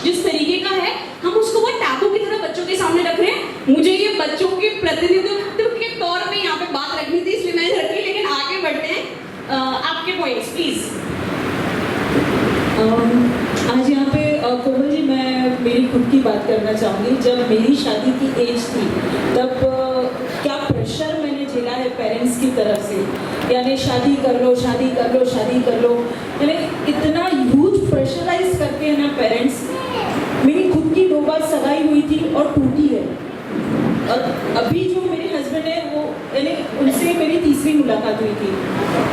जिस तरीके का है, हम उसको वो टैबू की तरह बच्चों के सामने रख रहे हैं। मुझे ये बच्चों के प्रतिनिधित्व के तौर पे यहाँ पे बात रखनी थी, इसलिए मैंने रखी, लेकिन आगे बढ़ते हैं। आपके पॉइंट्स प्लीज। आज यहाँ पे कोमल जी, मैं मेरी खुद की बात करना चाहूँगी। जब मेरी शादी की एज थी तब क्या प्रेशर मैंने झेला है पेरेंट्स की तरफ से, यानी शादी कर लो, शादी कर लो, शादी कर लो, यानी इतना ह्यूज प्रेशराइज करके है ना पेरेंट्स। मेरी खुद की 2 बार सगाई हुई थी और टूटी है, और अभी जो मेरे हस्बैंड है वो, यानी उनसे मेरी तीसरी मुलाकात हुई थी।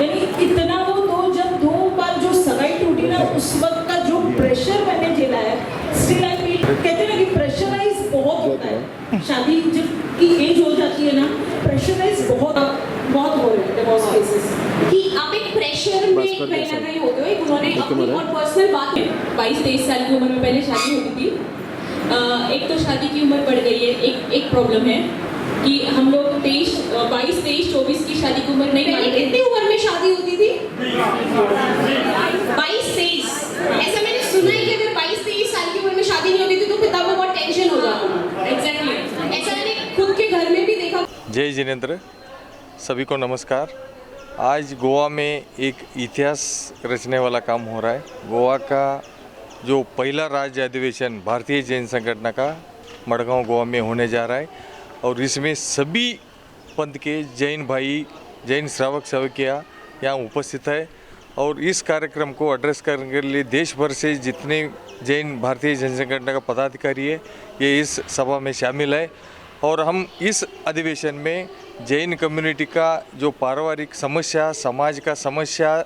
यानी इतना वो, तो जब 2 बार जो सगाई टूटी ना, उस वक्त का जो प्रेशर मैंने झेला है, स्टिल आई फील, कहते हैं ना कि प्रेशराइज बहुत होता है शादी जब की एज हो जाती है ना, प्रेशराइज बहुत हो रहा है डिवोर्स केसेस कि आप एक प्रेशर में कहीं ना कहीं होते हो। एक उन्होंने अपनी और पर्सनल बात है, 22-23 साल की उम्र में पहले शादी होती थी। एक तो शादी की उम्र बढ़ गई है, एक प्रॉब्लम है कि हम लोग 22, 23, 24 की शादी की उम्र नहीं मानते। कितनी उम्र में शादी होती थी? 22-23। ऐसा मैंने सुना है कि अगर 22-23 साल की उम्र में शादी नहीं होती थी तो पिता को बहुत टेंशन हो जाता। एग्जैक्टली, ऐसा मैंने खुद के घर में भी देखा। जय जिनेंद्र, सभी को नमस्कार। आज गोवा में एक इतिहास रचने वाला काम हो रहा है। गोवा का जो पहला राज्य अधिवेशन भारतीय जैन संगठन का मडगांव गोवा में होने जा रहा है, और इसमें सभी पंथ के जैन भाई, जैन श्रावक सेवकियाँ यहाँ उपस्थित है। और इस कार्यक्रम को एड्रेस करने के लिए देश भर से जितने जैन भारतीय जैन संगठन का पदाधिकारी है, ये इस सभा में शामिल है। और हम इस अधिवेशन में जैन कम्युनिटी का जो पारिवारिक समस्या, समाज का समस्या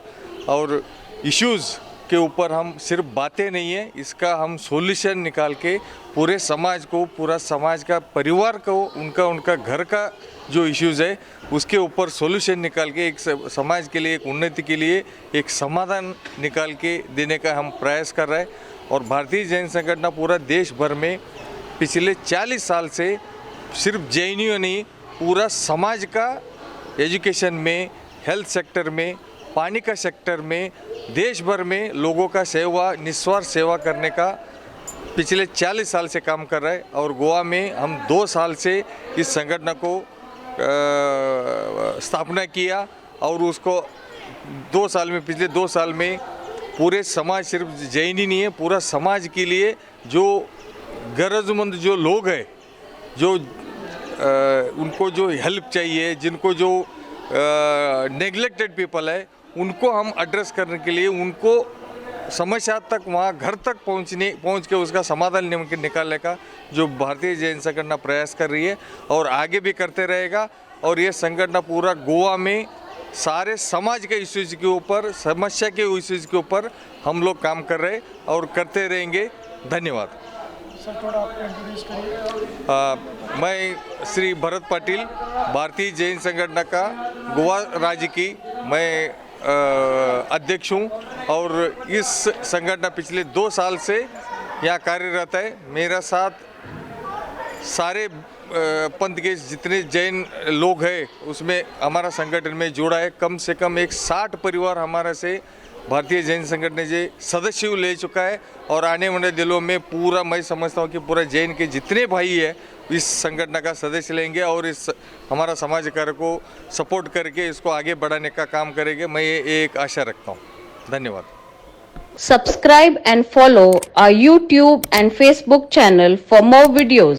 और इश्यूज़ के ऊपर हम सिर्फ बातें नहीं है, इसका हम सॉल्यूशन निकाल के पूरे समाज को, पूरा समाज का परिवार को, उनका घर का जो इश्यूज़ है उसके ऊपर सॉल्यूशन निकाल के एक समाज के लिए, एक उन्नति के लिए एक समाधान निकाल के देने का हम प्रयास कर रहे हैं। और भारतीय जैन संगठन पूरा देश भर में पिछले 40 साल से सिर्फ जैनियों नहीं, पूरा समाज का एजुकेशन में, हेल्थ सेक्टर में, पानी का सेक्टर में, देश भर में लोगों का सेवा, निस्वार्थ सेवा करने का पिछले 40 साल से काम कर रहा है। और गोवा में हम 2 साल से इस संगठन को स्थापना किया, और उसको 2 साल में, पिछले 2 साल में पूरे समाज, सिर्फ जैन ही नहीं है, पूरा समाज के लिए जो गरजमंद जो लोग हैं, जो उनको जो हेल्प चाहिए, जिनको जो नेग्लेक्टेड पीपल है, उनको हम एड्रेस करने के लिए, उनको समस्या तक, वहाँ घर तक पहुँच के उसका समाधान निकालने का जो भारतीय जैन संगठन प्रयास कर रही है और आगे भी करते रहेगा। और ये संगठन पूरा गोवा में सारे समाज के इश्यूज के ऊपर, समस्या के इश्यूज के ऊपर हम लोग काम कर रहे और करते रहेंगे। धन्यवाद। सर, थोड़ा आप इंट्रोड्यूस करिए। मैं श्री भरत पाटिल, भारतीय जैन संगठन का गोवा राज्य की मैं अध्यक्ष हूँ, और इस संगठन पिछले 2 साल से यहाँ कार्यरत है। मेरा साथ सारे पंथ के जितने जैन लोग हैं उसमें हमारा संगठन में जुड़ा है। कम से कम एक 60 परिवार हमारा से भारतीय जैन संगठन जे सदस्य ले चुका है, और आने वाले दिनों में पूरा, मैं समझता हूँ कि पूरा जैन के जितने भाई है इस संगठन का सदस्य लेंगे और इस हमारा समाज कार्य को सपोर्ट करके इसको आगे बढ़ाने का काम करेंगे। मैं ये एक आशा रखता हूँ। धन्यवाद। Subscribe and follow our YouTube and Facebook channel for more videos.